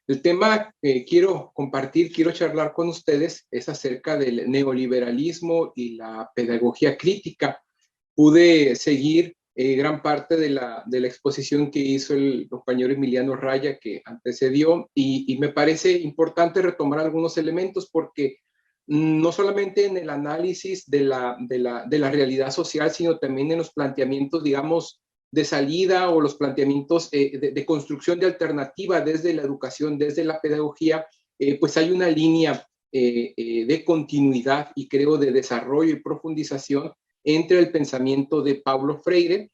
El tema que quiero compartir, quiero charlar con ustedes es acerca del neoliberalismo y la pedagogía crítica. Pude seguir gran parte de la exposición que hizo el compañero Emiliano Raya que antecedió y me parece importante retomar algunos elementos porque no solamente en el análisis de la realidad social, sino también en los planteamientos, digamos, de salida o los planteamientos de construcción de alternativa desde la educación, desde la pedagogía, pues hay una línea de continuidad y creo de desarrollo y profundización entre el pensamiento de Paulo Freire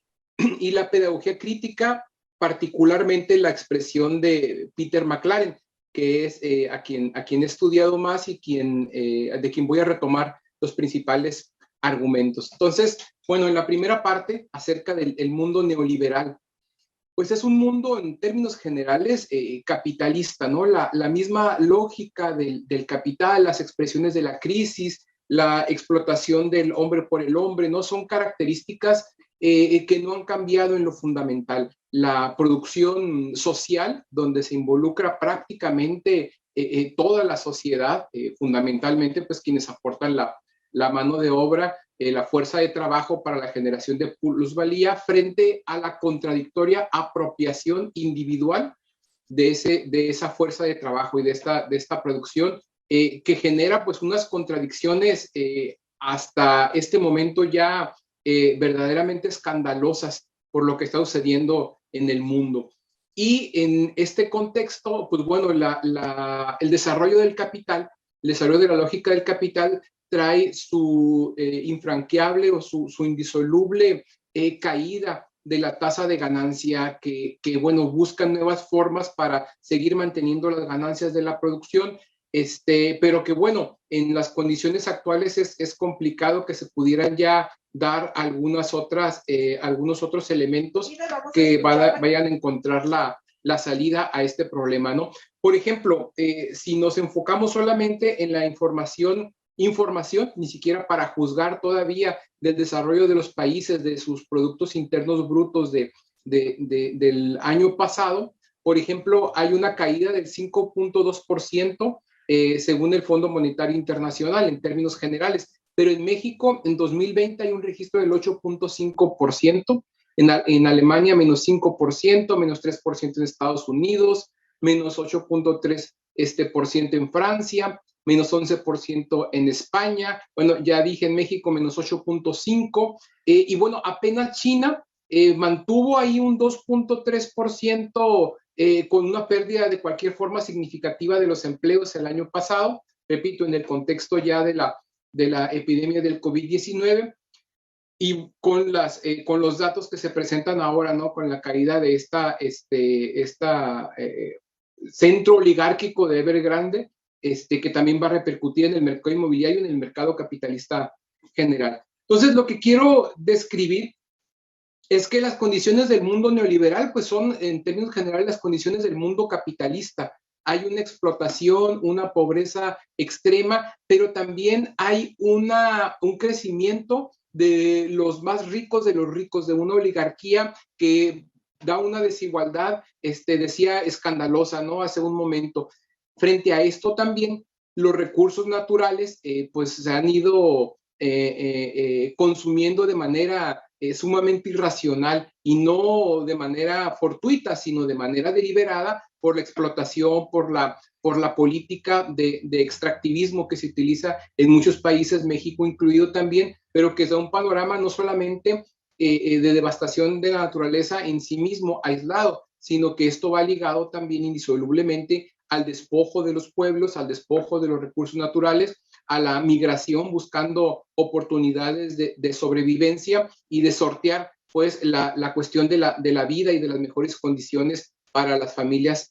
y la pedagogía crítica, particularmente la expresión de Peter McLaren, que es a quien he estudiado más y de quien voy a retomar los principales argumentos. Entonces, bueno, en la primera parte, acerca del mundo neoliberal, pues es un mundo en términos generales capitalista, ¿no? La misma lógica del capital, las expresiones de la crisis, la explotación del hombre por el hombre, ¿no? Son características que no han cambiado en lo fundamental. La producción social, donde se involucra prácticamente toda la sociedad, fundamentalmente, pues quienes aportan la mano de obra, la fuerza de trabajo para la generación de plusvalía frente a la contradictoria apropiación individual de esa fuerza de trabajo y de esta producción que genera pues unas contradicciones hasta este momento ya verdaderamente escandalosas por lo que está sucediendo en el mundo. Y en este contexto, pues bueno, el desarrollo del capital, el desarrollo de la lógica del capital trae su infranqueable o su indisoluble caída de la tasa de ganancia bueno, buscan nuevas formas para seguir manteniendo las ganancias de la producción, pero que bueno, en las condiciones actuales es complicado que se pudieran ya dar algunos otros elementos que vayan a encontrar la salida a este problema, ¿no? Por ejemplo, si nos enfocamos solamente en la información, ni siquiera para juzgar todavía del desarrollo de los países, de sus productos internos brutos del año pasado, por ejemplo, hay una caída del 5.2% según el Fondo Monetario Internacional en términos generales, pero en México en 2020 hay un registro del 8.5%, en Alemania menos 5%, menos 3% en Estados Unidos, menos 8.3% en Francia, menos 11% en España, bueno, ya dije en México menos 8.5%, y bueno, apenas China mantuvo ahí un 2.3% con una pérdida de cualquier forma significativa de los empleos el año pasado, repito, en el contexto ya de la epidemia del COVID-19, y con los datos que se presentan ahora, ¿no? Con la caída de centro oligárquico de Evergrande, que también va a repercutir en el mercado inmobiliario y en el mercado capitalista general. Entonces, lo que quiero describir es que las condiciones del mundo neoliberal, pues son, en términos generales, las condiciones del mundo capitalista. Hay una explotación, una pobreza extrema, pero también hay un crecimiento de los más ricos de los ricos, de una oligarquía que da una desigualdad, decía, escandalosa, ¿no? Hace un momento. Frente a esto también, los recursos naturales, pues se han ido consumiendo de manera sumamente irracional y no de manera fortuita, sino de manera deliberada por la explotación, por la política de extractivismo que se utiliza en muchos países, México incluido también, pero que da un panorama no solamente de devastación de la naturaleza en sí mismo, aislado, sino que esto va ligado también indisolublemente al despojo de los pueblos, al despojo de los recursos naturales, a la migración buscando oportunidades de sobrevivencia y de sortear pues la cuestión de la vida y de las mejores condiciones para las familias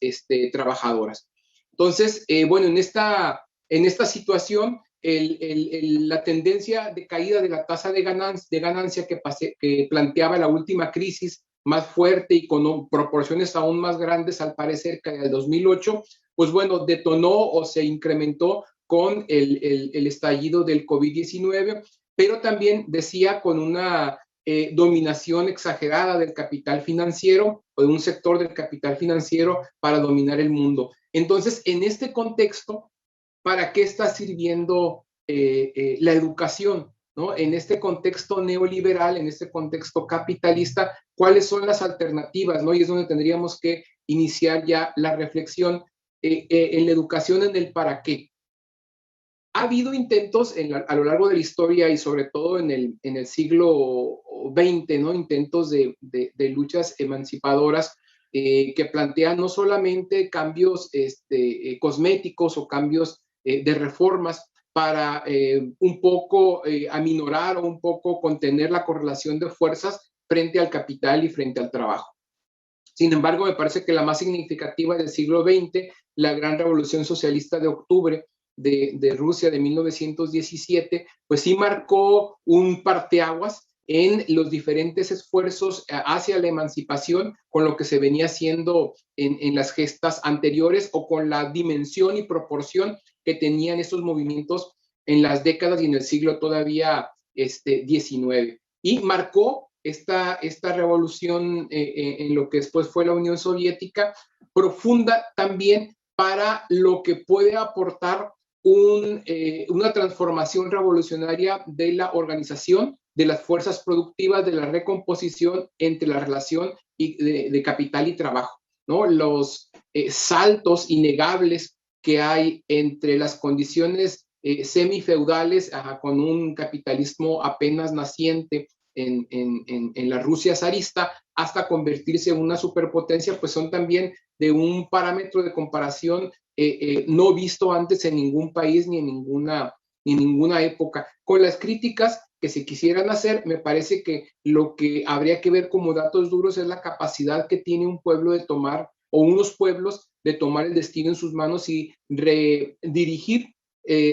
trabajadoras. Entonces, bueno, en esta situación, la tendencia de caída de la tasa de ganancia que planteaba la última crisis más fuerte y con proporciones aún más grandes al parecer que en el 2008, pues bueno, detonó o se incrementó con el estallido del COVID-19, pero también decía con una dominación exagerada del capital financiero o de un sector del capital financiero para dominar el mundo. Entonces, en este contexto, ¿para qué está sirviendo la educación? ¿No? En este contexto neoliberal, en este contexto capitalista, ¿cuáles son las alternativas? ¿No? Y es donde tendríamos que iniciar ya la reflexión en la educación, en el para qué. Ha habido intentos a lo largo de la historia y sobre todo en el siglo XX, ¿no? Intentos de luchas emancipadoras que plantean no solamente cambios cosméticos o cambios de reformas para un poco aminorar o un poco contener la correlación de fuerzas frente al capital y frente al trabajo. Sin embargo, me parece que la más significativa del siglo XX, la gran revolución socialista de octubre de Rusia de 1917, pues sí marcó un parteaguas en los diferentes esfuerzos hacia la emancipación con lo que se venía haciendo en las gestas anteriores o con la dimensión y proporción que tenían estos movimientos en las décadas y en el siglo todavía XIX. Y marcó esta revolución en lo que después fue la Unión Soviética, profunda también para lo que puede aportar una transformación revolucionaria de la organización, de las fuerzas productivas, de la recomposición entre la relación de capital y trabajo, ¿no? Los saltos innegables que hay entre las condiciones semifeudales con un capitalismo apenas naciente en la Rusia zarista hasta convertirse en una superpotencia, pues son también de un parámetro de comparación no visto antes en ningún país ni en ninguna época. Con las críticas que se quisieran hacer, me parece que lo que habría que ver como datos duros es la capacidad que tiene un pueblo de tomar, o unos pueblos, de tomar el destino en sus manos y redirigir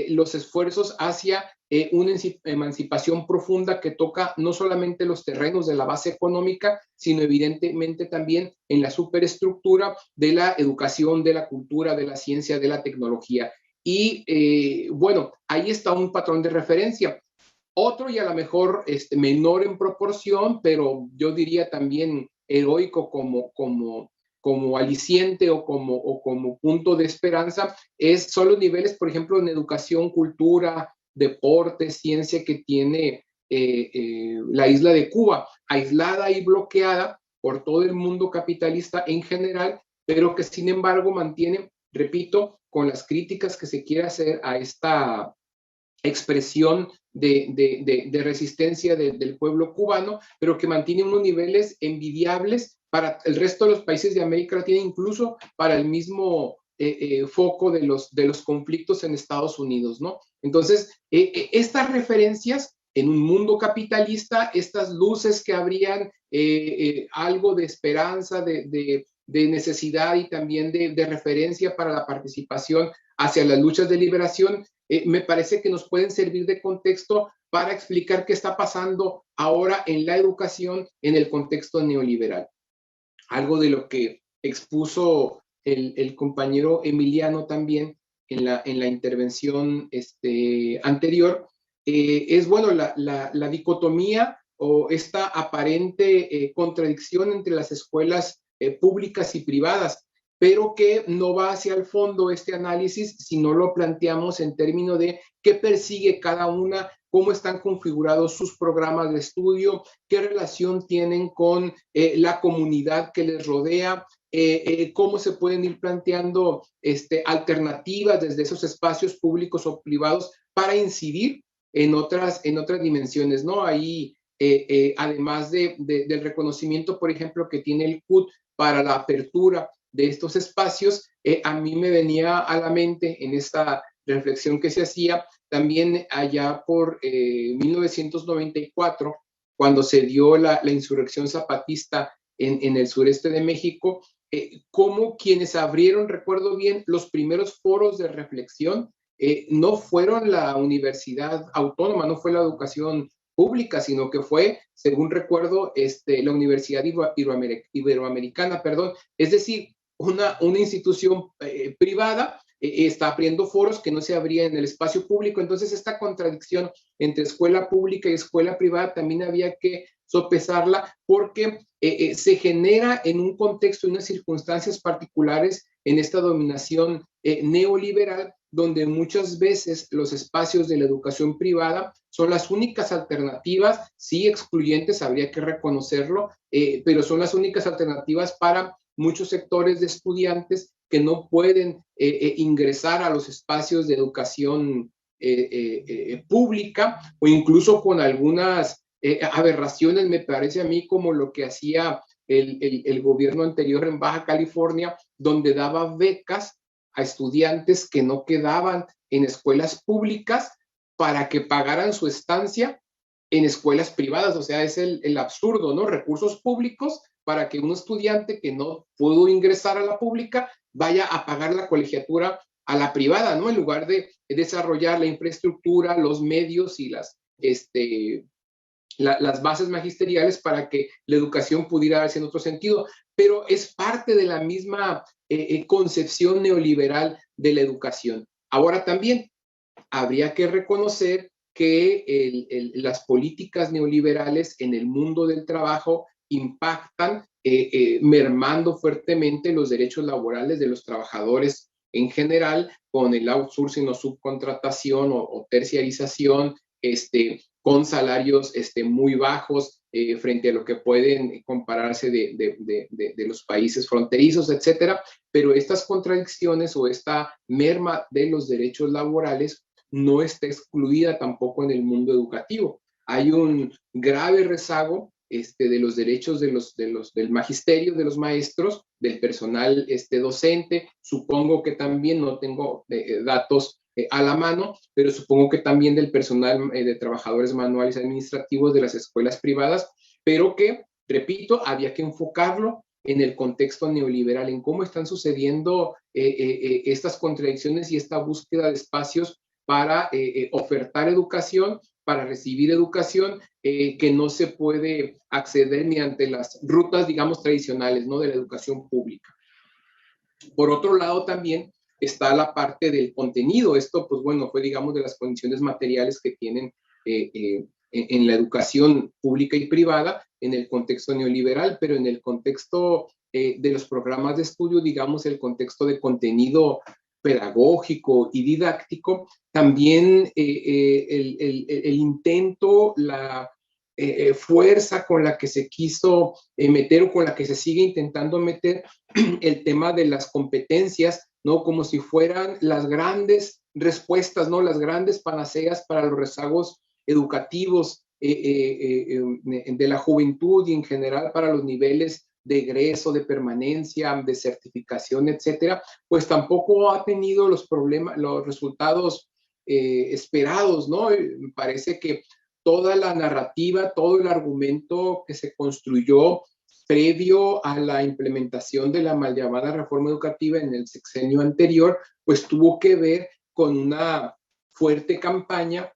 los esfuerzos hacia una emancipación profunda que toca no solamente los terrenos de la base económica, sino evidentemente también en la superestructura de la educación, de la cultura, de la ciencia, de la tecnología. Y bueno, ahí está un patrón de referencia. Otro y a lo mejor menor en proporción, pero yo diría también heroico como aliciente o como punto de esperanza, son los niveles, por ejemplo, en educación, cultura, deporte, ciencia que tiene la isla de Cuba, aislada y bloqueada por todo el mundo capitalista en general, pero que sin embargo mantiene, repito, con las críticas que se quiere hacer a esta expresión de resistencia del pueblo cubano, pero que mantiene unos niveles envidiables para el resto de los países de América Latina, incluso para el mismo foco de los conflictos en Estados Unidos, ¿no? Entonces, estas referencias en un mundo capitalista, estas luces que habrían algo de esperanza, de necesidad y también de referencia para la participación hacia las luchas de liberación, me parece que nos pueden servir de contexto para explicar qué está pasando ahora en la educación en el contexto neoliberal. Algo de lo que expuso el compañero Emiliano también en la intervención anterior, es bueno la dicotomía o esta aparente contradicción entre las escuelas públicas y privadas, pero que no va hacia el fondo este análisis si no lo planteamos en términos de qué persigue cada una, cómo están configurados sus programas de estudio, qué relación tienen con la comunidad que les rodea, cómo se pueden ir planteando alternativas desde esos espacios públicos o privados para incidir en otras dimensiones, ¿no? Ahí, además del reconocimiento, por ejemplo, que tiene el CUT para la apertura de estos espacios, a mí me venía a la mente en esta reflexión que se hacía también allá por 1994, cuando se dio la insurrección zapatista en el sureste de México, como quienes abrieron, recuerdo bien, los primeros foros de reflexión, no fueron la universidad autónoma, no fue la educación pública, sino que fue, según recuerdo, la Universidad Iberoamericana, perdón, es decir, una institución privada, está abriendo foros que no se abrían en el espacio público. Entonces, esta contradicción entre escuela pública y escuela privada también había que sopesarla porque se genera en un contexto y unas circunstancias particulares en esta dominación neoliberal, donde muchas veces los espacios de la educación privada son las únicas alternativas, sí excluyentes, habría que reconocerlo, pero son las únicas alternativas para muchos sectores de estudiantes que no pueden ingresar a los espacios de educación pública, o incluso con algunas aberraciones, me parece a mí, como lo que hacía el gobierno anterior en Baja California, donde daba becas a estudiantes que no quedaban en escuelas públicas para que pagaran su estancia en escuelas privadas. O sea, es el absurdo, ¿no? Recursos públicos para que un estudiante que no pudo ingresar a la pública vaya a pagar la colegiatura a la privada, ¿no? En lugar de desarrollar la infraestructura, los medios y las bases magisteriales para que la educación pudiera darse en otro sentido. Pero es parte de la misma concepción neoliberal de la educación. Ahora también habría que reconocer que las políticas neoliberales en el mundo del trabajo impactan mermando fuertemente los derechos laborales de los trabajadores en general, con el outsourcing o subcontratación o terciarización, con salarios muy bajos frente a lo que pueden compararse de los países fronterizos, etcétera. Pero estas contradicciones o esta merma de los derechos laborales no está excluida tampoco en el mundo educativo. Hay un grave rezago de los derechos del magisterio, de los maestros, del personal docente. Supongo que también, no tengo datos a la mano, pero supongo que también del personal de trabajadores manuales administrativos de las escuelas privadas, pero que, repito, había que enfocarlo en el contexto neoliberal, en cómo están sucediendo estas contradicciones y esta búsqueda de espacios para ofertar educación, para recibir educación, que no se puede acceder mediante las rutas, digamos, tradicionales, ¿no?, de la educación pública. Por otro lado, también está la parte del contenido. Esto, pues bueno, fue, digamos, de las condiciones materiales que tienen en la educación pública y privada en el contexto neoliberal, pero en el contexto de los programas de estudio, digamos, el contexto de contenido pedagógico y didáctico, también el intento, la fuerza con la que se quiso meter o con la que se sigue intentando meter el tema de las competencias, ¿no? Como si fueran las grandes respuestas, ¿no? Las grandes panaceas para los rezagos educativos de la juventud y en general para los niveles de egreso, de permanencia, de certificación, etcétera, pues tampoco ha tenido los resultados esperados, ¿no? Me parece que toda la narrativa, todo el argumento que se construyó previo a la implementación de la mal llamada reforma educativa en el sexenio anterior, pues tuvo que ver con una fuerte campaña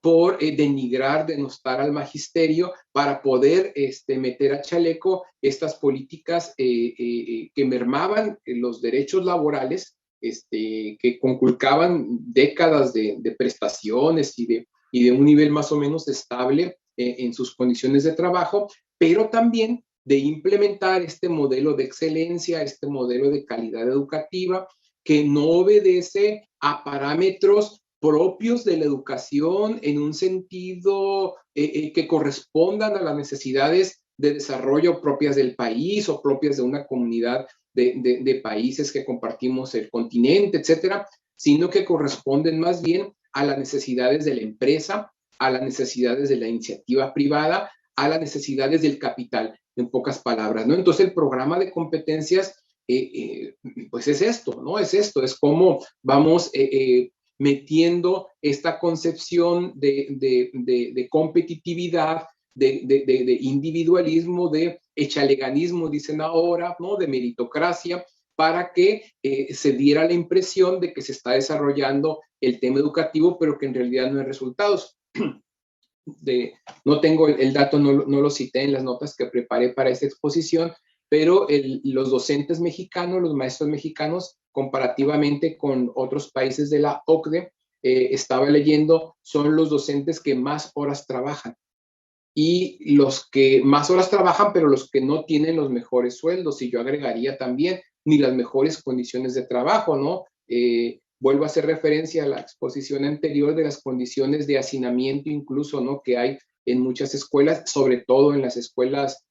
por denigrar, denostar al magisterio para poder meter a chaleco estas políticas que mermaban los derechos laborales, que conculcaban décadas de prestaciones y de un nivel más o menos estable en sus condiciones de trabajo, pero también de implementar este modelo de excelencia, este modelo de calidad educativa que no obedece a parámetros propios de la educación en un sentido que correspondan a las necesidades de desarrollo propias del país o propias de una comunidad de países que compartimos el continente, etcétera, sino que corresponden más bien a las necesidades de la empresa, a las necesidades de la iniciativa privada, a las necesidades del capital, en pocas palabras, ¿no? Entonces, el programa de competencias, pues es esto, ¿no? Es esto, es cómo vamos metiendo esta concepción de competitividad, de individualismo, de echaleganismo, dicen ahora, ¿no?, de meritocracia, para que se diera la impresión de que se está desarrollando el tema educativo, pero que en realidad no hay resultados. No tengo el dato, no lo cité en las notas que preparé para esta exposición, pero los docentes mexicanos, los maestros mexicanos, comparativamente con otros países de la OCDE, estaba leyendo, son los docentes que más horas trabajan y los que más horas trabajan, pero los que no tienen los mejores sueldos, y yo agregaría también, ni las mejores condiciones de trabajo, ¿no? Vuelvo a hacer referencia a la exposición anterior de las condiciones de hacinamiento incluso, ¿no? Que hay en muchas escuelas, sobre todo en las escuelas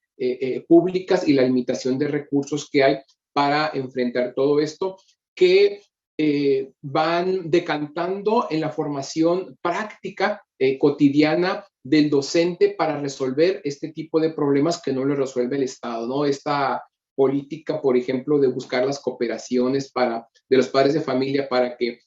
públicas, y la limitación de recursos que hay para enfrentar todo esto, que van decantando en la formación práctica cotidiana del docente para resolver este tipo de problemas que no le resuelve el Estado, ¿no? Esta política, por ejemplo, de buscar las cooperaciones de los padres de familia para que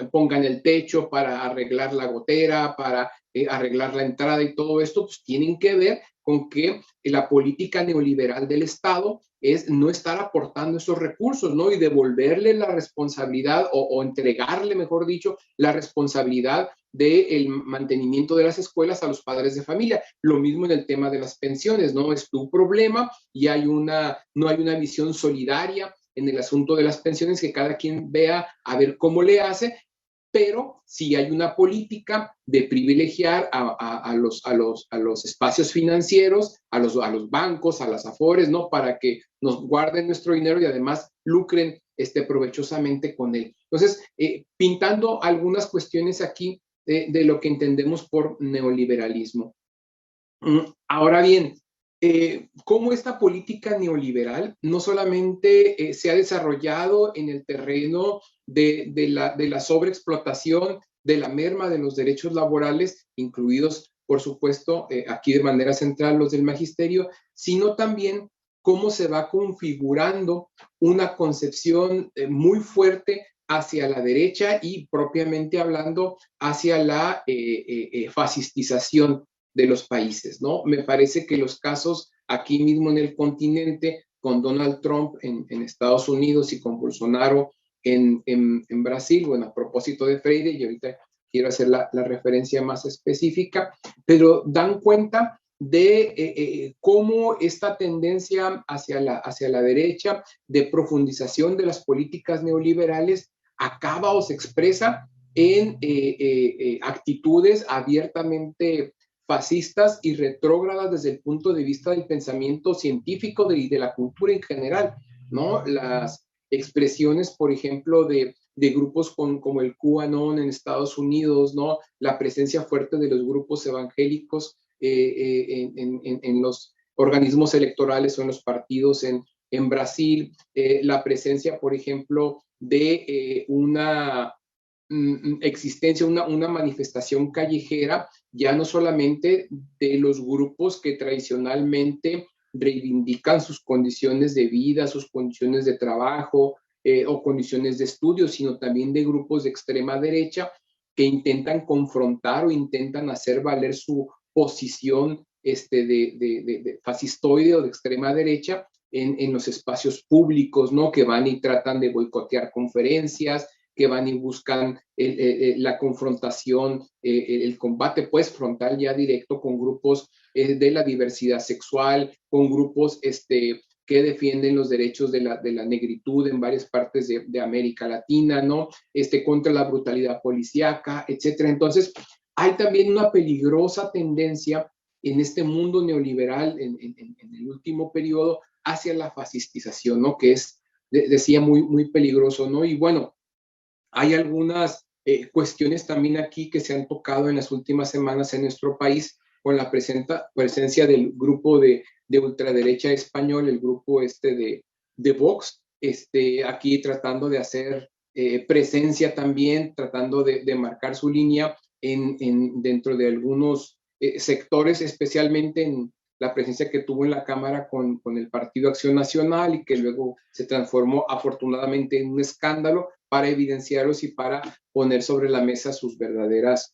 pongan el techo, para arreglar la gotera, para arreglar la entrada, y todo esto, pues tienen que ver con que la política neoliberal del Estado es no estar aportando esos recursos, ¿no? Y devolverle la responsabilidad o entregarle, mejor dicho, la responsabilidad del mantenimiento de las escuelas a los padres de familia. Lo mismo en el tema de las pensiones, ¿no? Es tu problema y no hay una visión solidaria en el asunto de las pensiones, que cada quien vea a ver cómo le hace, pero sí hay una política de privilegiar a los espacios financieros, a los bancos, a las afores, ¿no? Para que nos guarden nuestro dinero y además lucren provechosamente con él. Entonces, pintando algunas cuestiones aquí de lo que entendemos por neoliberalismo. Ahora bien, cómo esta política neoliberal no solamente se ha desarrollado en el terreno de la sobreexplotación, de la merma de los derechos laborales, incluidos, por supuesto, aquí de manera central los del magisterio, sino también cómo se va configurando una concepción muy fuerte hacia la derecha y, propiamente hablando, hacia la fascistización de los países, ¿no? Me parece que los casos aquí mismo en el continente, con Donald Trump en Estados Unidos y con Bolsonaro en Brasil, bueno, a propósito de Freire, y ahorita quiero hacer la referencia más específica, pero dan cuenta de cómo esta tendencia hacia la derecha, de profundización de las políticas neoliberales, acaba o se expresa en actitudes abiertamente fascistas y retrógradas desde el punto de vista del pensamiento científico y de la cultura en general, ¿no? Las expresiones, por ejemplo, de grupos como el QAnon en Estados Unidos, ¿no? La presencia fuerte de los grupos evangélicos en los organismos electorales o en los partidos en Brasil, la presencia, por ejemplo, de una existencia, una manifestación callejera, ya no solamente de los grupos que tradicionalmente reivindican sus condiciones de vida, sus condiciones de trabajo o condiciones de estudio, sino también de grupos de extrema derecha que intentan confrontar o intentan hacer valer su posición de fascistoide o de extrema derecha en los espacios públicos, ¿no? Que van y tratan de boicotear conferencias, que van y buscan la confrontación, el combate pues frontal ya directo con grupos de la diversidad sexual, con grupos que defienden los derechos de la negritud en varias partes de América Latina, ¿no? Contra la brutalidad policíaca, etcétera. Entonces, hay también una peligrosa tendencia en este mundo neoliberal en el último periodo hacia la fascistización, ¿no? Que es, decía, muy, muy peligroso, ¿no? Y bueno, hay algunas cuestiones también aquí que se han tocado en las últimas semanas en nuestro país con la presencia del grupo de ultraderecha español, el grupo de Vox, aquí tratando de hacer presencia también, tratando de marcar su línea dentro de algunos sectores, especialmente en la presencia que tuvo en la Cámara con el Partido Acción Nacional y que luego se transformó afortunadamente en un escándalo para evidenciarlos y para poner sobre la mesa sus verdaderas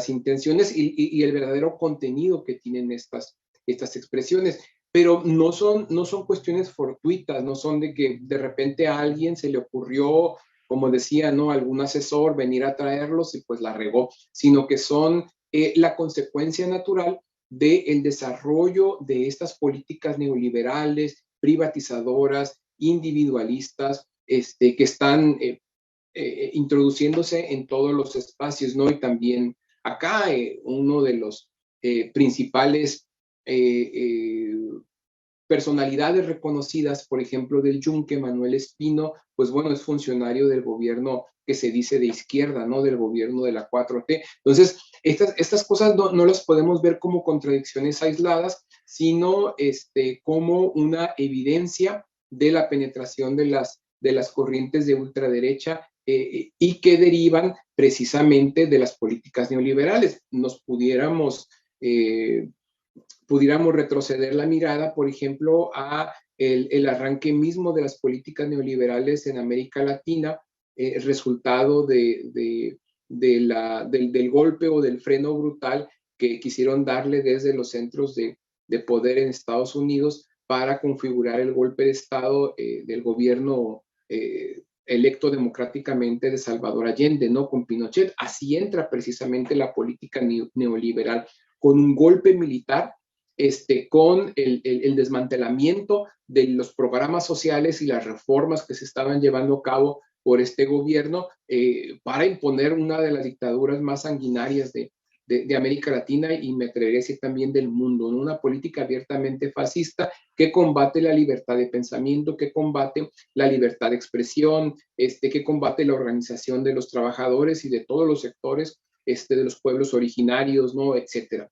intenciones y el verdadero contenido que tienen estas expresiones. Pero no son cuestiones fortuitas, no son de que de repente a alguien se le ocurrió, como decía, ¿no? Algún asesor venir a traerlos y pues la regó, sino que son la consecuencia natural del desarrollo de estas políticas neoliberales, privatizadoras, individualistas, que están introduciéndose en todos los espacios, ¿no? Y también acá uno de los principales personalidades reconocidas, por ejemplo, del Yunque, Manuel Espino, pues bueno, es funcionario del gobierno que se dice de izquierda, ¿no? Del gobierno de la 4T. Entonces, estas cosas no las podemos ver como contradicciones aisladas, sino como una evidencia de la penetración de las corrientes de ultraderecha y que derivan precisamente de las políticas neoliberales. Nos pudiéramos retroceder la mirada, por ejemplo, a el arranque mismo de las políticas neoliberales en América Latina, resultado del golpe o del freno brutal que quisieron darle desde los centros de poder en Estados Unidos para configurar el golpe de Estado del gobierno electo democráticamente de Salvador Allende, ¿no? Con Pinochet. Así entra precisamente la política neoliberal, con un golpe militar, con el desmantelamiento de los programas sociales y las reformas que se estaban llevando a cabo por este gobierno para imponer una de las dictaduras más sanguinarias de América Latina y me atrevería a decir también del mundo, ¿no? Una política abiertamente fascista que combate la libertad de pensamiento, que combate la libertad de expresión, que combate la organización de los trabajadores y de todos los sectores de los pueblos originarios, ¿no? Etcétera.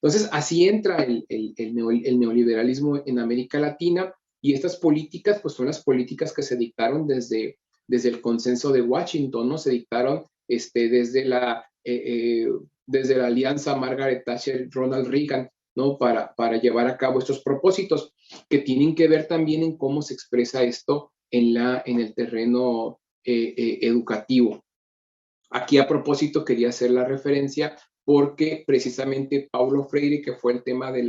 Entonces, así entra el neoliberalismo en América Latina y estas políticas, pues son las políticas que se dictaron desde el consenso de Washington, ¿no? Se dictaron desde la alianza Margaret Thatcher-Ronald Reagan, ¿no? Para llevar a cabo estos propósitos que tienen que ver también en cómo se expresa esto en el terreno educativo. Aquí a propósito quería hacer la referencia porque precisamente Paulo Freire, que fue el tema de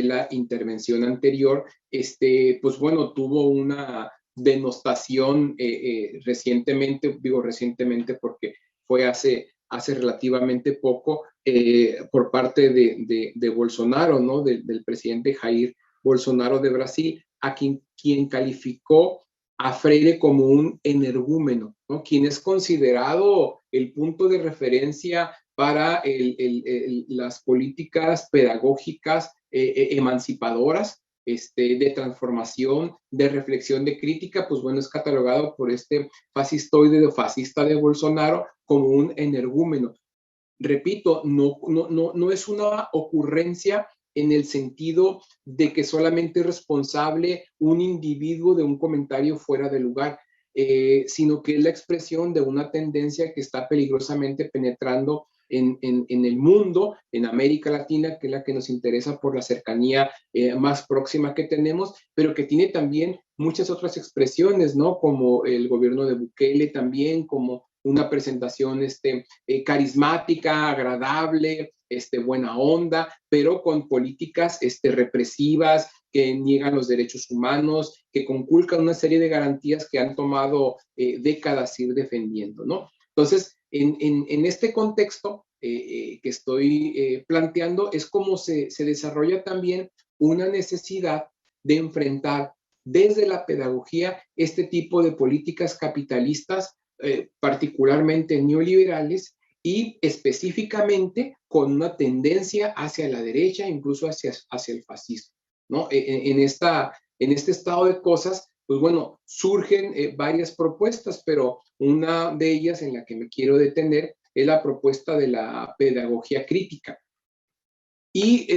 la intervención anterior, pues bueno, tuvo una denostación recientemente, digo recientemente porque fue hace relativamente poco, por parte de Bolsonaro, ¿no? Del presidente Jair Bolsonaro de Brasil, a quien calificó a Freire como un energúmeno, ¿no? Quien es considerado el punto de referencia para las políticas pedagógicas emancipadoras, de transformación, de reflexión, de crítica, pues bueno, es catalogado por este fascistoide o fascista de Bolsonaro como un energúmeno. Repito, no es una ocurrencia en el sentido de que solamente es responsable un individuo de un comentario fuera de lugar, sino que es la expresión de una tendencia que está peligrosamente penetrando en el mundo, en América Latina, que es la que nos interesa por la cercanía más próxima que tenemos, pero que tiene también muchas otras expresiones, ¿no? Como el gobierno de Bukele también, como una presentación carismática, agradable, buena onda, pero con políticas represivas que niegan los derechos humanos, que conculcan una serie de garantías que han tomado décadas ir defendiendo, ¿no? Entonces, en este contexto que estoy planteando, es como se desarrolla también una necesidad de enfrentar desde la pedagogía este tipo de políticas capitalistas, particularmente neoliberales, y específicamente con una tendencia hacia la derecha, incluso hacia el fascismo, ¿no? En este estado de cosas, pues bueno, surgen varias propuestas, pero una de ellas en la que me quiero detener es la propuesta de la pedagogía crítica. Y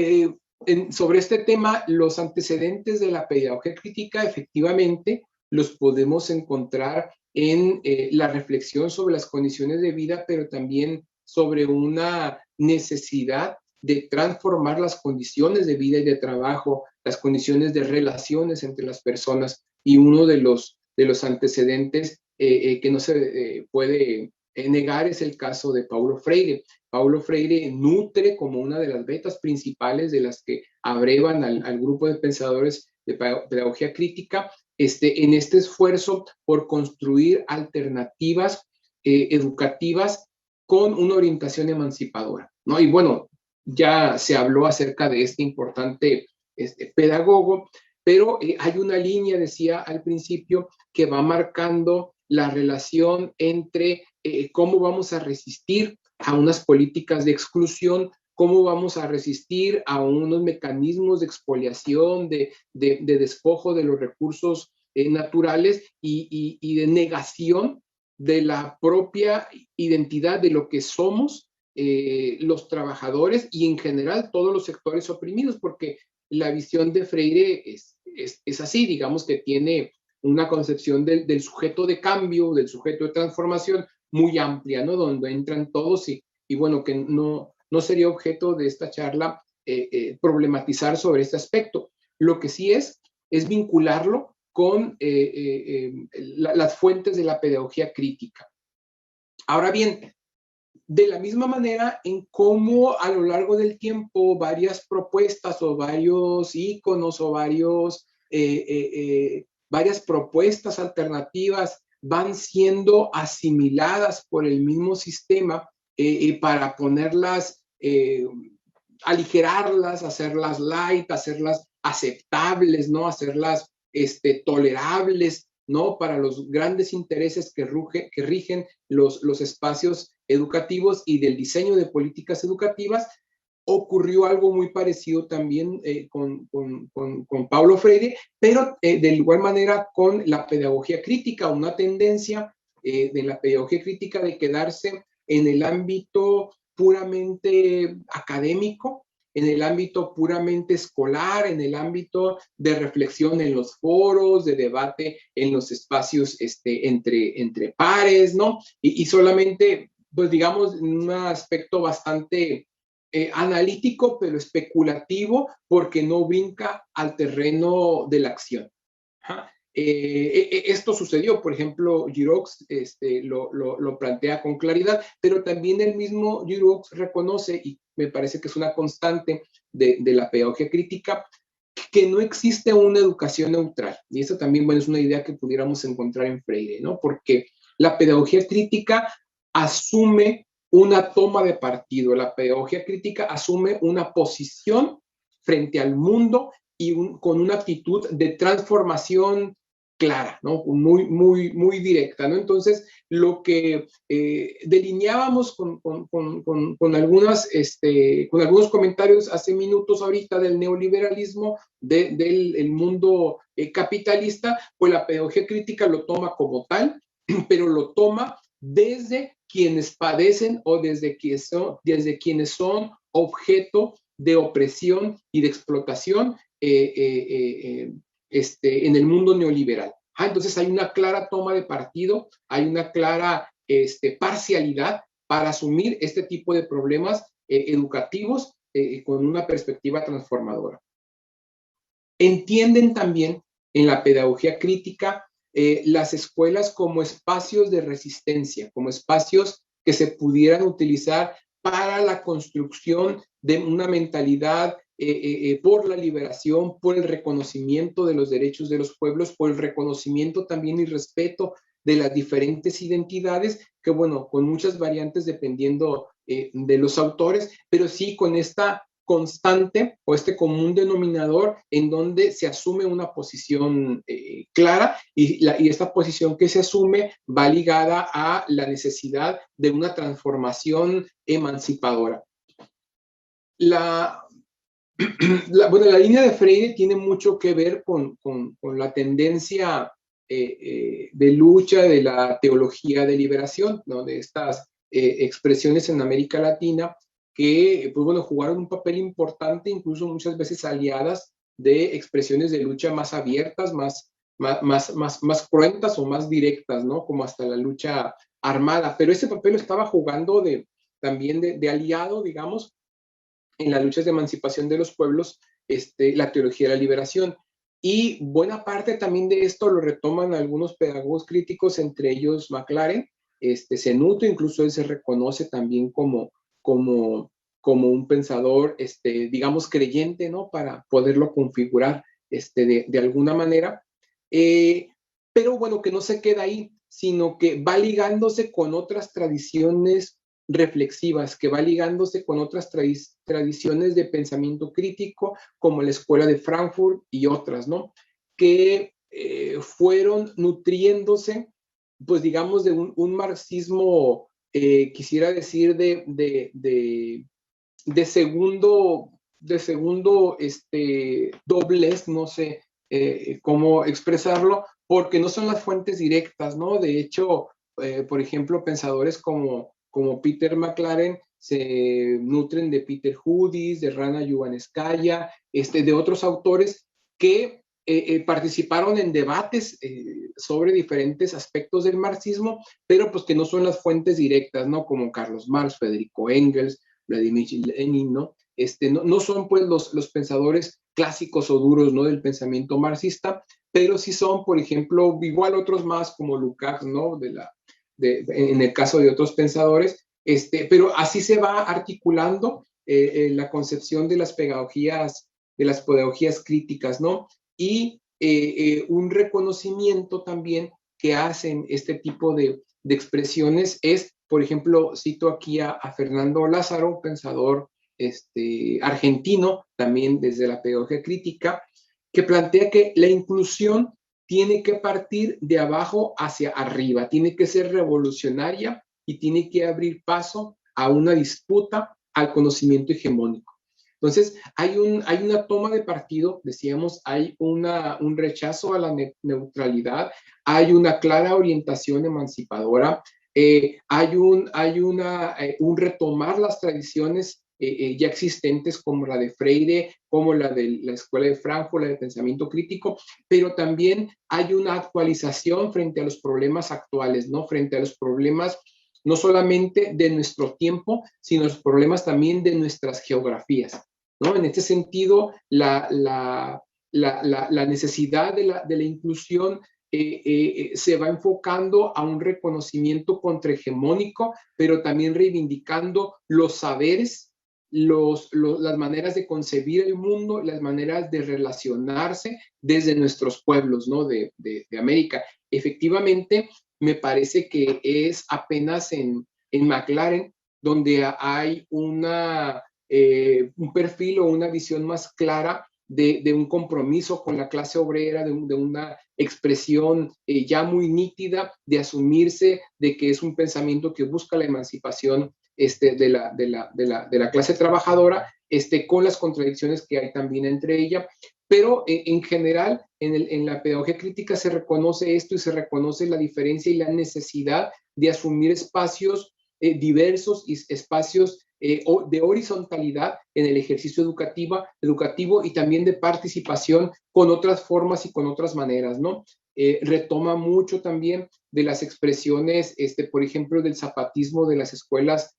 sobre este tema, los antecedentes de la pedagogía crítica efectivamente los podemos encontrar en la reflexión sobre las condiciones de vida, pero también sobre una necesidad de transformar las condiciones de vida y de trabajo, las condiciones de relaciones entre las personas. Y uno de los antecedentes que no se puede negar es el caso de Paulo Freire. Paulo Freire nutre como una de las vetas principales de las que abrevan al grupo de pensadores de pedagogía crítica, en este esfuerzo por construir alternativas educativas con una orientación emancipadora, ¿no? Y bueno, ya se habló acerca de este importante pedagogo, pero hay una línea, decía al principio, que va marcando la relación entre cómo vamos a resistir a unas políticas de exclusión, cómo vamos a resistir a unos mecanismos de expoliación, de despojo de los recursos naturales y de negación de la propia identidad de lo que somos los trabajadores y en general todos los sectores oprimidos, porque la visión de Freire es así, digamos que tiene una concepción del sujeto de cambio, del sujeto de transformación muy amplia, ¿no? Donde entran todos y bueno, que no sería objeto de esta charla problematizar sobre este aspecto. Lo que sí es vincularlo con las fuentes de la pedagogía crítica. Ahora bien, de la misma manera en cómo a lo largo del tiempo varias propuestas o varios íconos o varias propuestas alternativas van siendo asimiladas por el mismo sistema para ponerlas, aligerarlas, hacerlas light, hacerlas aceptables, ¿no? Hacerlas tolerables, ¿no? Para los grandes intereses que rigen los espacios educativos y del diseño de políticas educativas. Ocurrió algo muy parecido también con Paulo Freire, pero de igual manera con la pedagogía crítica, una tendencia de la pedagogía crítica de quedarse en el ámbito puramente académico, en el ámbito puramente escolar, en el ámbito de reflexión en los foros, de debate en los espacios entre pares, ¿no? Y solamente, pues digamos, en un aspecto bastante analítico, pero especulativo, porque no brinca al terreno de la acción. Esto sucedió, por ejemplo, Giroux lo plantea con claridad, pero también el mismo Giroux reconoce, y me parece que es una constante de la pedagogía crítica, que no existe una educación neutral. Y eso también, bueno, es una idea que pudiéramos encontrar en Freire, ¿no? Porque la pedagogía crítica asume una toma de partido, la pedagogía crítica asume una posición frente al mundo y con una actitud de transformación clara, ¿no? Muy directa, ¿no? Entonces, lo que delineábamos con algunos comentarios hace minutos ahorita del neoliberalismo, del mundo capitalista, pues la pedagogía crítica lo toma como tal, pero lo toma desde quienes padecen o desde quienes son objeto de opresión y de explotación en el mundo neoliberal. Entonces hay una clara toma de partido, hay una clara parcialidad para asumir este tipo de problemas educativos con una perspectiva transformadora. Entienden también en la pedagogía crítica las escuelas como espacios de resistencia, como espacios que se pudieran utilizar para la construcción de una mentalidad por la liberación, por el reconocimiento de los derechos de los pueblos, por el reconocimiento también y respeto de las diferentes identidades, que bueno, con muchas variantes dependiendo de los autores, pero sí con esta constante o este común denominador en donde se asume una posición clara y esta posición que se asume va ligada a la necesidad de una transformación emancipadora. La línea de Freire tiene mucho que ver con la tendencia de lucha de la teología de liberación, ¿no? De estas expresiones en América Latina que, pues bueno, jugaron un papel importante, incluso muchas veces aliadas de expresiones de lucha más abiertas, más cruentas o más directas, ¿no? Como hasta la lucha armada. Pero ese papel lo estaba jugando también de aliado, digamos, en las luchas de emancipación de los pueblos, la teología de la liberación. Y buena parte también de esto lo retoman algunos pedagogos críticos, entre ellos McLaren, Zenuto, incluso él se reconoce también como un pensador, digamos, creyente, ¿no? Para poderlo configurar de alguna manera. Pero bueno, que no se queda ahí, sino que va ligándose con otras tradiciones reflexivas, que va ligándose con otras tradiciones de pensamiento crítico, como la Escuela de Frankfurt y otras, ¿no? Que fueron nutriéndose, pues digamos, de un marxismo, quisiera decir, de segundo doblez, no sé cómo expresarlo, porque no son las fuentes directas, ¿no? De hecho, por ejemplo, pensadores como Peter McLaren se nutren de Peter Hudis, de Rana Yuvaneskaya, de otros autores que participaron en debates sobre diferentes aspectos del marxismo, pero pues que no son las fuentes directas, ¿no? Como Carlos Marx, Federico Engels, Vladimir Lenin, ¿no? No son pues los pensadores clásicos o duros, ¿no? Del pensamiento marxista, pero sí son, por ejemplo, igual otros más como Lukács, ¿no? En el caso de otros pensadores, pero así se va articulando la concepción de las pedagogías críticas, ¿no? Y un reconocimiento también que hacen este tipo de expresiones es, por ejemplo, cito aquí a Fernando Lázaro, pensador argentino, también desde la pedagogía crítica, que plantea que la inclusión tiene que partir de abajo hacia arriba, tiene que ser revolucionaria y tiene que abrir paso a una disputa al conocimiento hegemónico. Entonces, hay una toma de partido, decíamos, hay un rechazo a la neutralidad, hay una clara orientación emancipadora, hay un retomar las tradiciones ya existentes como la de Freire, como la de la Escuela de Frankfurt, la de pensamiento crítico, pero también hay una actualización frente a los problemas actuales, ¿no? Frente a los problemas no solamente de nuestro tiempo, sino los problemas también de nuestras geografías, ¿no? En este sentido, la necesidad de la inclusión se va enfocando a un reconocimiento contrahegemónico, pero también reivindicando los saberes, las maneras de concebir el mundo, las maneras de relacionarse desde nuestros pueblos, ¿no? de América. Efectivamente, me parece que es apenas en McLaren donde hay un perfil o una visión más clara de un compromiso con la clase obrera, de una expresión ya muy nítida de asumirse de que es un pensamiento que busca la emancipación de la clase trabajadora, con las contradicciones que hay también entre ella, pero en general en la pedagogía crítica se reconoce esto y se reconoce la diferencia y la necesidad de asumir espacios diversos y espacios de horizontalidad en el ejercicio educativo y también de participación con otras formas y con otras maneras, ¿no? Retoma mucho también de las expresiones, por ejemplo, del zapatismo de las escuelas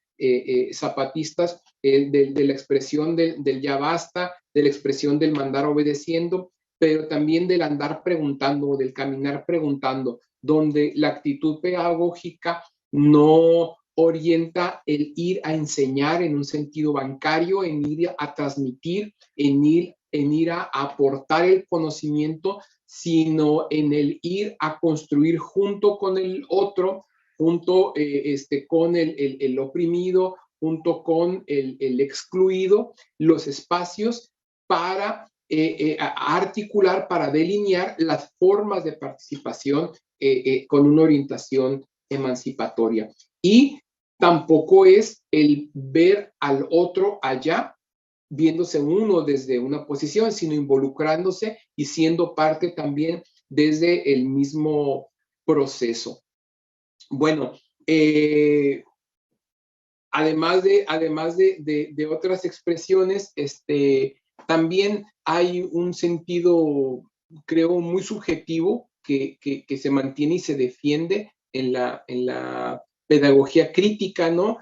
zapatistas, de la expresión del ya basta, de la expresión del mandar obedeciendo, pero también del andar preguntando o del caminar preguntando, donde la actitud pedagógica no orienta el ir a enseñar en un sentido bancario, en ir a transmitir, en ir a aportar el conocimiento, sino en el ir a construir junto con el otro, junto con el oprimido, junto con el excluido, los espacios para articular, para delinear las formas de participación con una orientación emancipatoria. Y tampoco es el ver al otro allá, viéndose uno desde una posición, sino involucrándose y siendo parte también desde el mismo proceso. Bueno, además de otras expresiones, también hay un sentido, creo, muy subjetivo que se mantiene y se defiende en la pedagogía crítica, ¿no?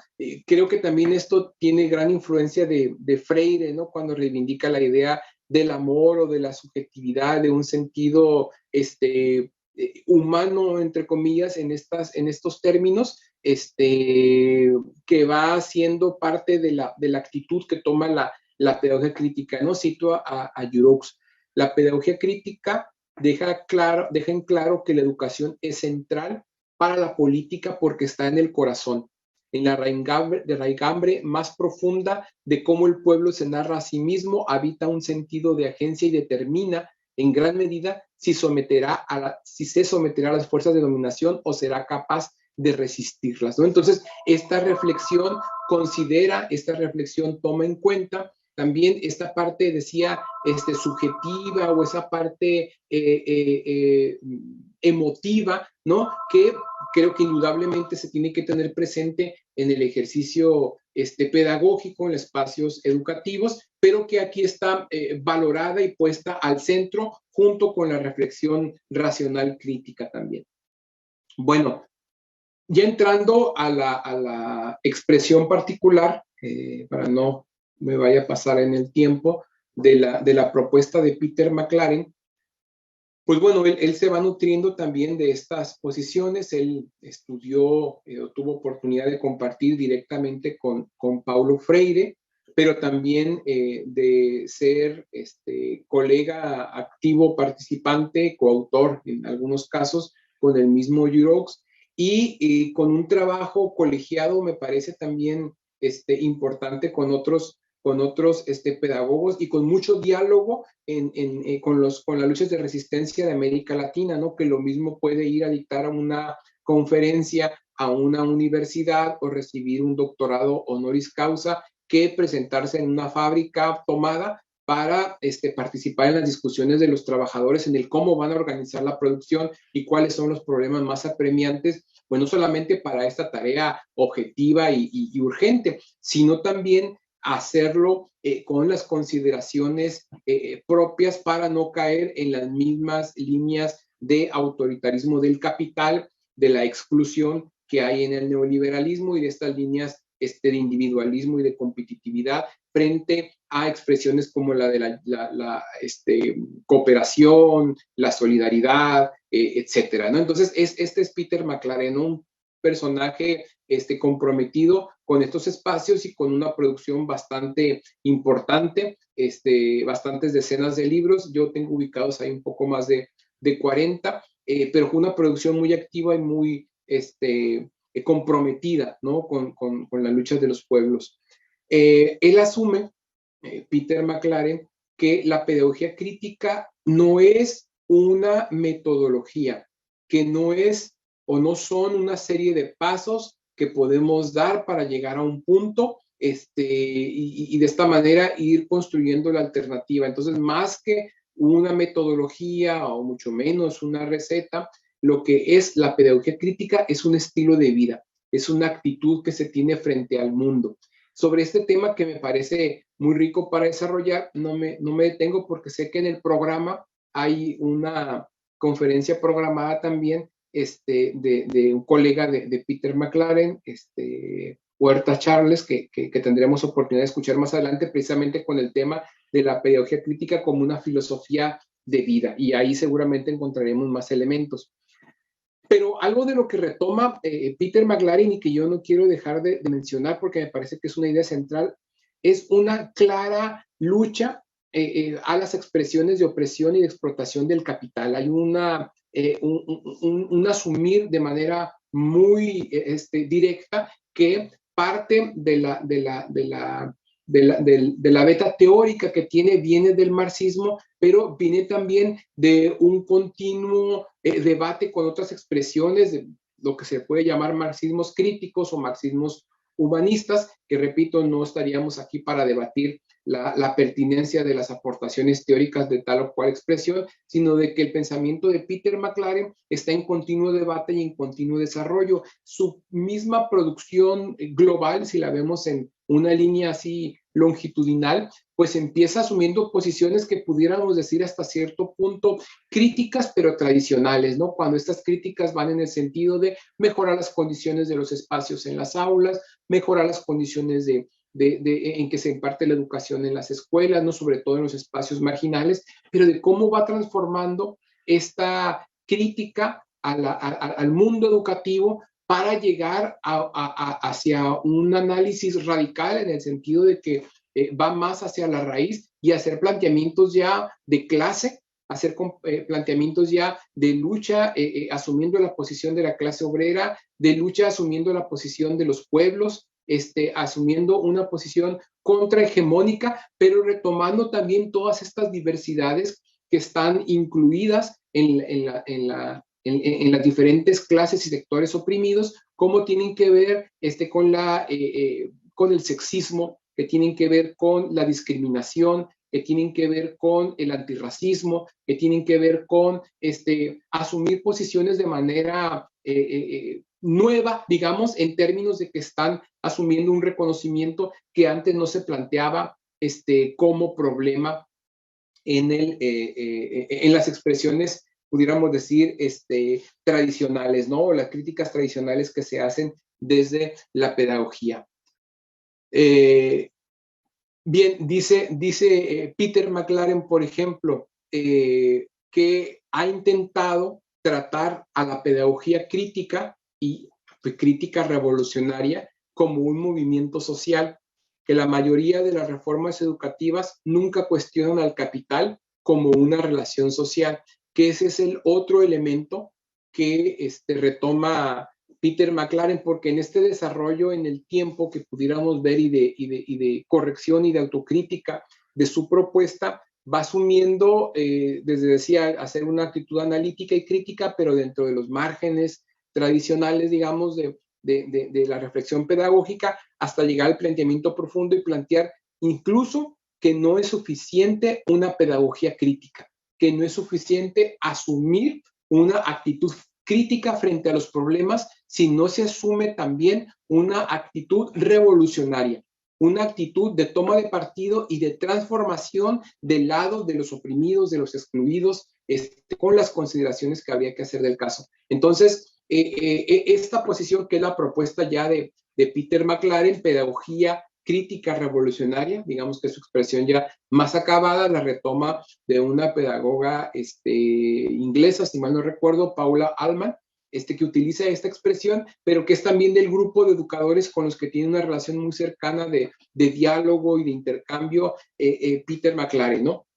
Creo que también esto tiene gran influencia de Freire, ¿no? Cuando reivindica la idea del amor o de la subjetividad, de un sentido humano, entre comillas, en estos términos, que va siendo parte de la actitud que toma la pedagogía crítica, ¿no? Cito a Yuroux. La pedagogía crítica deja en claro que la educación es central para la política porque está en el corazón. en la raigambre más profunda de cómo el pueblo se narra a sí mismo, habita un sentido de agencia y determina en gran medida si se someterá a las fuerzas de dominación o será capaz de resistirlas, ¿no? Entonces, esta reflexión toma en cuenta también esta parte, decía, subjetiva o esa parte emotiva, ¿no? Que creo que indudablemente se tiene que tener presente en el ejercicio pedagógico, en espacios educativos, pero que aquí está valorada y puesta al centro junto con la reflexión racional crítica también. Bueno, ya entrando a la expresión particular, para no me vaya a pasar en el tiempo, de la propuesta de Peter McLaren, pues bueno, él se va nutriendo también de estas posiciones. Él estudió, tuvo oportunidad de compartir directamente con Paulo Freire, pero también de ser colega activo, participante, coautor en algunos casos con el mismo Giroux, y con un trabajo colegiado, me parece también importante con otros pedagogos y con mucho diálogo con las luchas de resistencia de América Latina, ¿no? Que lo mismo puede ir a dictar a una conferencia a una universidad o recibir un doctorado honoris causa que presentarse en una fábrica tomada para participar en las discusiones de los trabajadores en el cómo van a organizar la producción y cuáles son los problemas más apremiantes, pues no solamente para esta tarea objetiva y urgente, sino también hacerlo con las consideraciones propias para no caer en las mismas líneas de autoritarismo del capital, de la exclusión que hay en el neoliberalismo y de estas líneas de individualismo y de competitividad frente a expresiones como la de la cooperación, la solidaridad, etcétera, ¿no? Entonces, este es Peter McLaren, ¿no? Un personaje comprometido con estos espacios y con una producción bastante importante, bastantes decenas de libros. Yo tengo ubicados ahí un poco más de 40, pero con una producción muy activa y muy comprometida, ¿no? con la lucha de los pueblos. Él asume, Peter McLaren, que la pedagogía crítica no es una metodología, que no es o no son una serie de pasos que podemos dar para llegar a un punto y de esta manera ir construyendo la alternativa. Entonces, más que una metodología o mucho menos una receta, lo que es la pedagogía crítica es un estilo de vida, es una actitud que se tiene frente al mundo. Sobre este tema que me parece muy rico para desarrollar, no me detengo porque sé que en el programa hay una conferencia programada también de un colega de Peter McLaren, Huerta Charles, que tendremos oportunidad de escuchar más adelante, precisamente con el tema de la pedagogía crítica como una filosofía de vida, y ahí seguramente encontraremos más elementos. Pero algo de lo que retoma Peter McLaren y que yo no quiero dejar de mencionar porque me parece que es una idea central, es una clara lucha a las expresiones de opresión y de explotación del capital. Hay un asumir de manera muy directa que parte de la beta teórica que viene del marxismo, pero viene también de un continuo debate con otras expresiones de lo que se puede llamar marxismos críticos o marxismos humanistas, que repito, no estaríamos aquí para debatir la pertinencia de las aportaciones teóricas de tal o cual expresión, sino de que el pensamiento de Peter McLaren está en continuo debate y en continuo desarrollo. Su misma producción global, si la vemos en una línea así longitudinal, pues empieza asumiendo posiciones que pudiéramos decir hasta cierto punto críticas, pero tradicionales, ¿no? Cuando estas críticas van en el sentido de mejorar las condiciones de los espacios en las aulas, mejorar las condiciones en que se imparte la educación en las escuelas, ¿no? Sobre todo en los espacios marginales, pero de cómo va transformando esta crítica al mundo educativo para llegar hacia un análisis radical en el sentido de que va más hacia la raíz y hacer planteamientos ya de clase hacer planteamientos ya de lucha, asumiendo la posición de la clase obrera, de lucha asumiendo la posición de los pueblos, asumiendo una posición contrahegemónica, pero retomando también todas estas diversidades que están incluidas en las diferentes clases y sectores oprimidos, cómo tienen que ver con el sexismo, que tienen que ver con la discriminación, que tienen que ver con el antirracismo, que tienen que ver con asumir posiciones de manera nueva, digamos, en términos de que están asumiendo un reconocimiento que antes no se planteaba como problema en las expresiones, pudiéramos decir, tradicionales, ¿no? O las críticas tradicionales que se hacen desde la pedagogía. Bien, dice Peter McLaren, por ejemplo, que ha intentado tratar a la pedagogía crítica y crítica revolucionaria como un movimiento social, que la mayoría de las reformas educativas nunca cuestionan al capital como una relación social, que ese es el otro elemento que retoma Peter McLaren, porque en este desarrollo en el tiempo que pudiéramos ver y de corrección y de autocrítica de su propuesta, va asumiendo, desde decía, hacer una actitud analítica y crítica, pero dentro de los márgenes tradicionales, digamos, de la reflexión pedagógica, hasta llegar al planteamiento profundo y plantear incluso que no es suficiente una pedagogía crítica, que no es suficiente asumir una actitud crítica frente a los problemas si no se asume también una actitud revolucionaria, una actitud de toma de partido y de transformación del lado de los oprimidos, de los excluidos, con las consideraciones que habría que hacer del caso. Entonces, esta posición, que es la propuesta ya de Peter McLaren, pedagogía crítica revolucionaria, digamos que su expresión ya más acabada, la retoma de una pedagoga inglesa, si mal no recuerdo, Paula Allman, que utiliza esta expresión, pero que es también del grupo de educadores con los que tiene una relación muy cercana de diálogo y de intercambio, Peter McLaren, ¿no?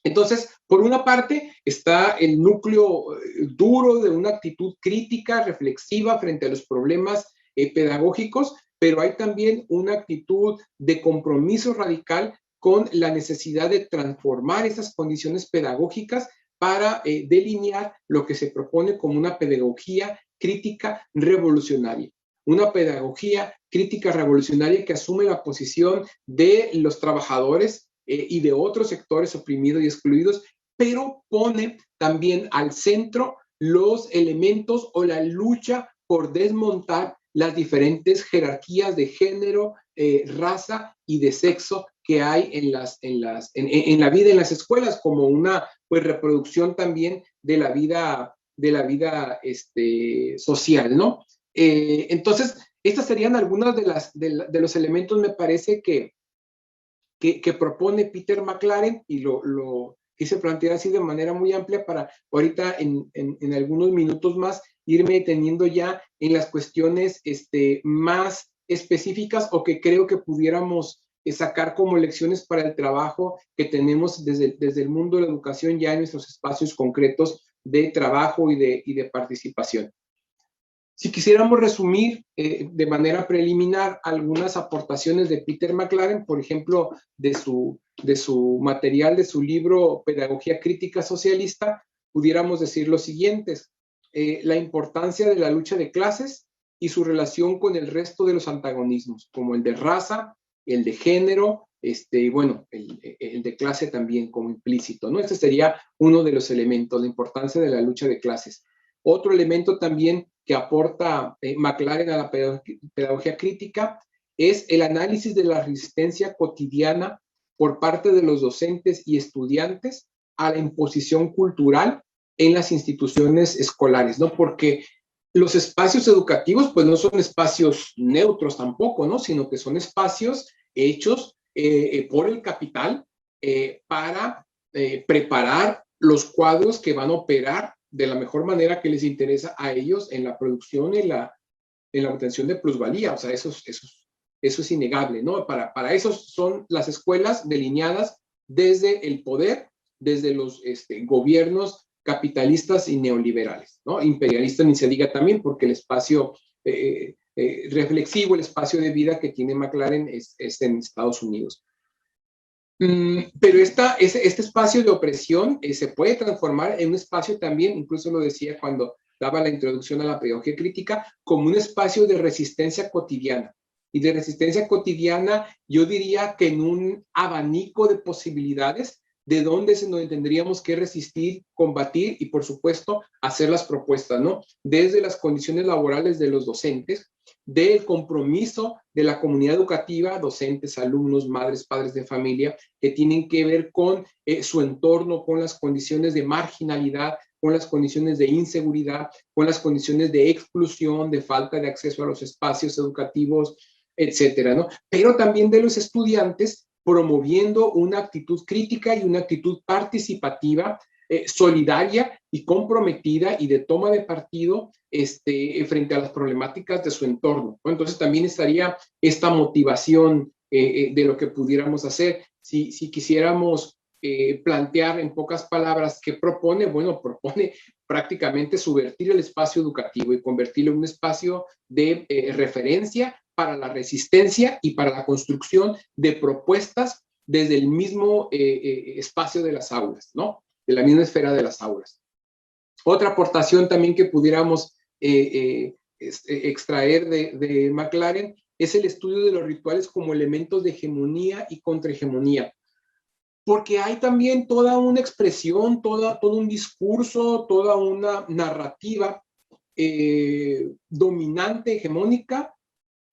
Entonces, por una parte, está el núcleo duro de una actitud crítica, reflexiva frente a los problemas pedagógicos, pero hay también una actitud de compromiso radical con la necesidad de transformar esas condiciones pedagógicas para delinear lo que se propone como una pedagogía crítica revolucionaria. Una pedagogía crítica revolucionaria que asume la posición de los trabajadores y de otros sectores oprimidos y excluidos, pero pone también al centro los elementos o la lucha por desmontar las diferentes jerarquías de género, raza y de sexo que hay en la vida en las escuelas, como una reproducción también de la vida social, ¿no? Entonces, estas serían algunas de los elementos, me parece, que propone Peter McLaren, y lo quise plantear así de manera muy amplia para ahorita en algunos minutos más irme deteniendo ya en las cuestiones más específicas, o que creo que pudiéramos sacar como lecciones para el trabajo que tenemos desde el mundo de la educación ya en nuestros espacios concretos de trabajo y de participación. Si quisiéramos resumir de manera preliminar algunas aportaciones de Peter McLaren, por ejemplo, de su material, de su libro Pedagogía Crítica Socialista, pudiéramos decir los siguientes: la importancia de la lucha de clases y su relación con el resto de los antagonismos, como el de raza, el de género, bueno, el de clase también como implícito, ¿no? Este sería uno de los elementos, la importancia de la lucha de clases. Otro elemento también que aporta McLaren a la pedagogía crítica es el análisis de la resistencia cotidiana por parte de los docentes y estudiantes a la imposición cultural en las instituciones escolares, ¿no? Porque los espacios educativos, pues no son espacios neutros tampoco, ¿no? Sino que son espacios hechos por el capital para preparar los cuadros que van a operar de la mejor manera que les interesa a ellos en la producción, en la obtención de plusvalía. O sea, eso es innegable, ¿no? Para eso son las escuelas delineadas desde el poder desde los gobiernos capitalistas y neoliberales, ¿no? Imperialistas ni se diga también, porque el espacio reflexivo, el espacio de vida que tiene McLaren es en Estados Unidos. Pero este espacio de opresión se puede transformar en un espacio también, incluso lo decía cuando daba la introducción a la pedagogía crítica, como un espacio de resistencia cotidiana. Y de resistencia cotidiana, yo diría que en un abanico de posibilidades de donde tendríamos que resistir, combatir y, por supuesto, hacer las propuestas, ¿no? Desde las condiciones laborales de los docentes, del compromiso de la comunidad educativa, docentes, alumnos, madres, padres de familia, que tienen que ver con su entorno, con las condiciones de marginalidad, con las condiciones de inseguridad, con las condiciones de exclusión, de falta de acceso a los espacios educativos, etcétera, ¿no? Pero también de los estudiantes, promoviendo una actitud crítica y una actitud participativa, solidaria y comprometida y de toma de partido frente a las problemáticas de su entorno, ¿no? Entonces también estaría esta motivación de lo que pudiéramos hacer. Si quisiéramos plantear en pocas palabras qué propone, bueno, propone prácticamente subvertir el espacio educativo y convertirlo en un espacio de referencia para la resistencia y para la construcción de propuestas desde el mismo espacio de las aulas, ¿no? De la misma esfera de las aulas. Otra aportación también que pudiéramos extraer de McLaren es el estudio de los rituales como elementos de hegemonía y contrahegemonía. Porque hay también toda una expresión, todo un discurso, toda una narrativa dominante, hegemónica,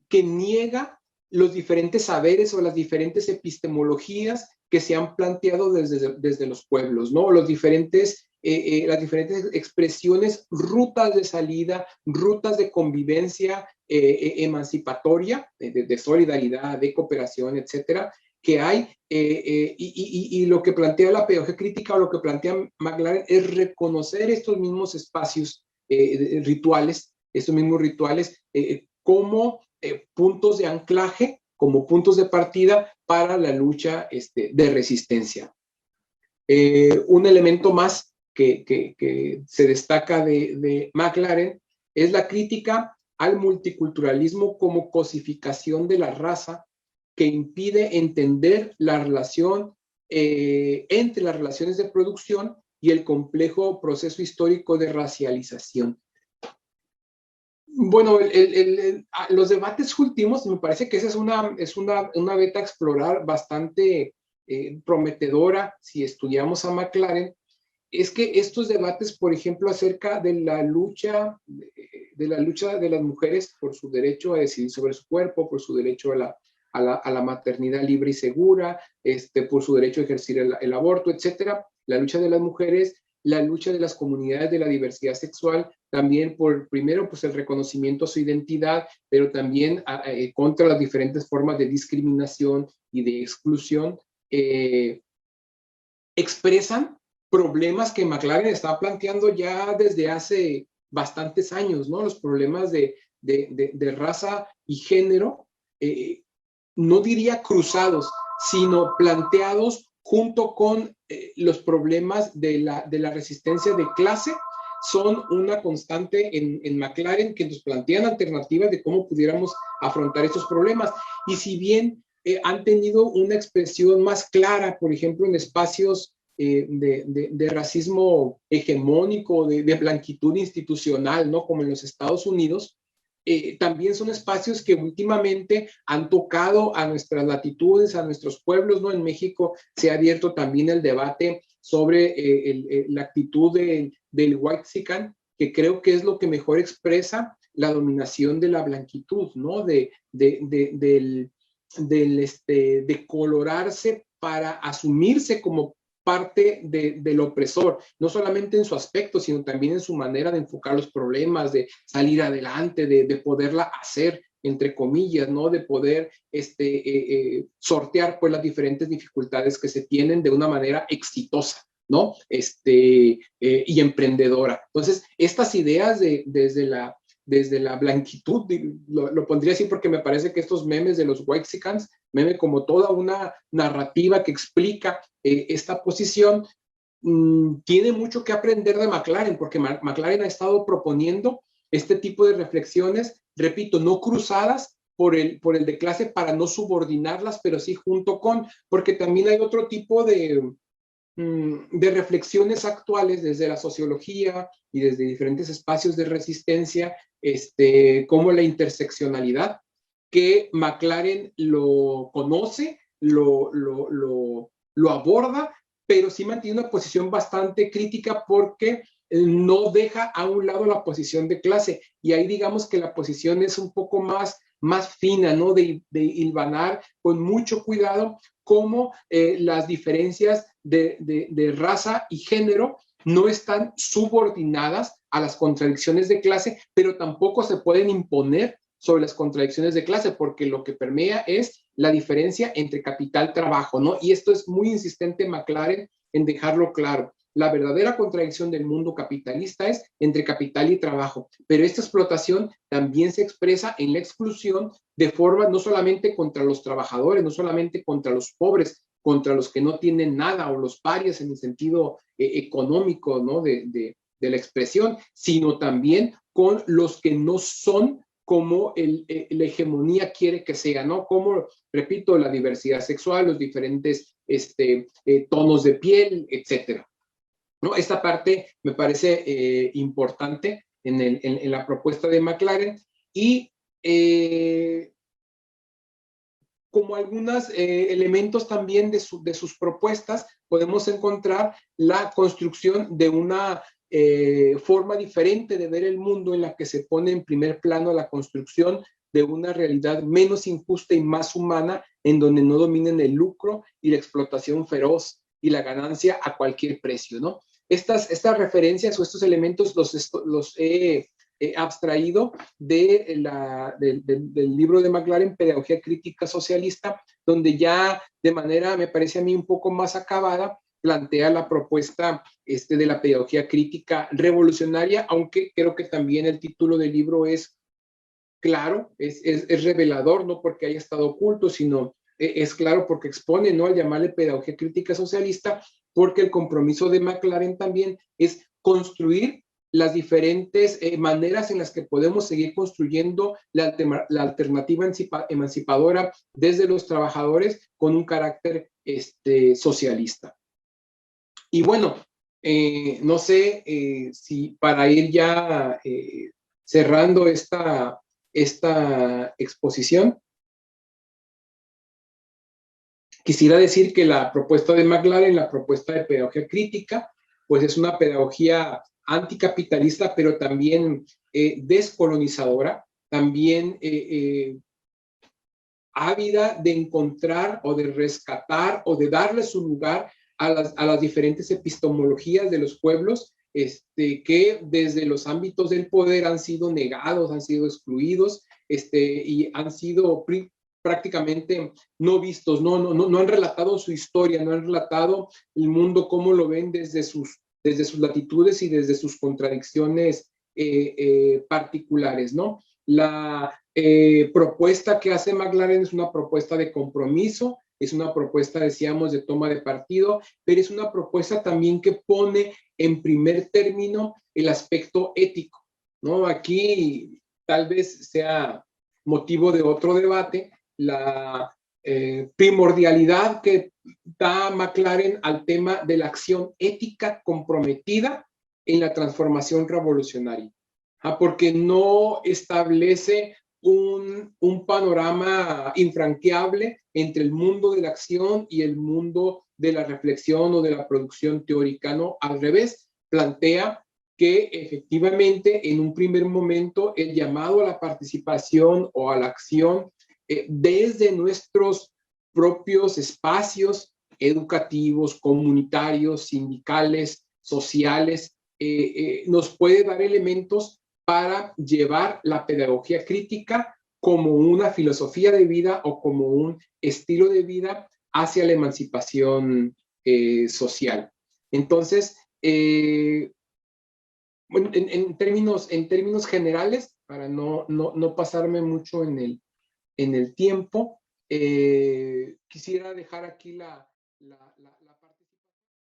que niega los diferentes saberes o las diferentes epistemologías que se han planteado desde los pueblos, ¿no? Las diferentes expresiones, rutas de salida, rutas de convivencia emancipatoria, de solidaridad, de cooperación, etcétera, que hay, y lo que plantea la pedagogía crítica o lo que plantea McLaren es reconocer estos mismos espacios rituales, como puntos de anclaje, como puntos de partida para la lucha de resistencia. Un elemento más que se destaca de McLaren es la crítica al multiculturalismo como cosificación de la raza que impide entender la relación entre las relaciones de producción y el complejo proceso histórico de racialización. Bueno, los debates últimos, me parece que esa es una beta a explorar bastante prometedora si estudiamos a McLaren, es que estos debates, por ejemplo, acerca de la lucha de las mujeres por su derecho a decidir sobre su cuerpo, por su derecho a la maternidad libre y segura, por su derecho a ejercer el aborto, etcétera, la lucha de las mujeres, la lucha de las comunidades de la diversidad sexual, también primero, pues el reconocimiento a su identidad, pero también contra las diferentes formas de discriminación y de exclusión, expresan problemas que McLaren estaba planteando ya desde hace bastantes años, ¿no? Los problemas de raza y género, no diría cruzados, sino planteados junto con los problemas de la resistencia de clase, son una constante en McLaren, que nos plantean alternativas de cómo pudiéramos afrontar estos problemas. Y si bien han tenido una expresión más clara, por ejemplo, en espacios de racismo hegemónico, de blanquitud institucional, ¿no? Como en los Estados Unidos, también son espacios que últimamente han tocado a nuestras latitudes, a nuestros pueblos, ¿no? En México se ha abierto también el debate sobre la actitud del whitexican, que creo que es lo que mejor expresa la dominación de la blanquitud, ¿no? De colorarse para asumirse como parte del opresor, no solamente en su aspecto, sino también en su manera de enfocar los problemas, de salir adelante, de poderla hacer, entre comillas, ¿no? De poder sortear pues las diferentes dificultades que se tienen de una manera exitosa, ¿no? Y emprendedora. Entonces, estas ideas desde la blanquitud, lo pondría así porque me parece que estos memes de los whitexicans, meme como toda una narrativa que explica esta posición, tiene mucho que aprender de McLaren, porque McLaren ha estado proponiendo este tipo de reflexiones, repito, no cruzadas por el de clase para no subordinarlas, pero sí junto con, porque también hay otro tipo de reflexiones actuales desde la sociología y desde diferentes espacios de resistencia, como la interseccionalidad, que McLaren lo conoce, lo aborda, pero sí mantiene una posición bastante crítica porque no deja a un lado la posición de clase. Y ahí digamos que la posición es un poco más fina, ¿no? De hilvanar con mucho cuidado cómo las diferencias de raza y género no están subordinadas a las contradicciones de clase, pero tampoco se pueden imponer sobre las contradicciones de clase, porque lo que permea es la diferencia entre capital-trabajo, ¿no? Y esto es muy insistente McLaren en dejarlo claro. La verdadera contradicción del mundo capitalista es entre capital y trabajo, pero esta explotación también se expresa en la exclusión de forma no solamente contra los trabajadores, no solamente contra los pobres, contra los que no tienen nada o los parias en el sentido económico, ¿no? de la expresión, sino también con los que no son como la hegemonía quiere que sea, ¿no? Como, repito, la diversidad sexual, los diferentes tonos de piel, etcétera. ¿No? Esta parte me parece importante en la propuesta de McLaren y como algunos elementos también de sus propuestas, podemos encontrar la construcción de una forma diferente de ver el mundo en la que se pone en primer plano la construcción de una realidad menos injusta y más humana, en donde no dominen el lucro y la explotación feroz y la ganancia a cualquier precio, ¿no? Estas referencias o estos elementos los he abstraído del libro de McLaren, Pedagogía Crítica Socialista, donde ya de manera, me parece a mí, un poco más acabada, plantea la propuesta de la pedagogía crítica revolucionaria, aunque creo que también el título del libro es claro, es revelador, no porque haya estado oculto, sino es claro porque expone, ¿no?, al llamarle pedagogía crítica socialista, porque el compromiso de McLaren también es construir las diferentes maneras en las que podemos seguir construyendo la alternativa emancipadora desde los trabajadores con un carácter socialista. Y bueno, no sé si para ir ya cerrando esta exposición, quisiera decir que la propuesta de McLaren, la propuesta de pedagogía crítica, pues es una pedagogía anticapitalista, pero también descolonizadora, también ávida de encontrar o de rescatar o de darle su lugar a las diferentes epistemologías de los pueblos que desde los ámbitos del poder han sido negados, han sido excluidos y han sido prácticamente no vistos, no han relatado su historia, no han relatado el mundo como lo ven desde sus latitudes y desde sus contradicciones particulares, ¿no? La propuesta que hace McLaren es una propuesta de compromiso, es una propuesta, decíamos, de toma de partido, pero es una propuesta también que pone en primer término el aspecto ético, ¿no? Aquí tal vez sea motivo de otro debate, la primordialidad que da McLaren al tema de la acción ética comprometida en la transformación revolucionaria, porque no establece un panorama infranqueable entre el mundo de la acción y el mundo de la reflexión o de la producción teórica, ¿no? Al revés, plantea que efectivamente en un primer momento el llamado a la participación o a la acción desde nuestros propios espacios educativos, comunitarios, sindicales, sociales, nos puede dar elementos para llevar la pedagogía crítica como una filosofía de vida o como un estilo de vida hacia la emancipación social. Entonces, en términos generales, para no pasarme mucho en el tiempo, quisiera dejar aquí la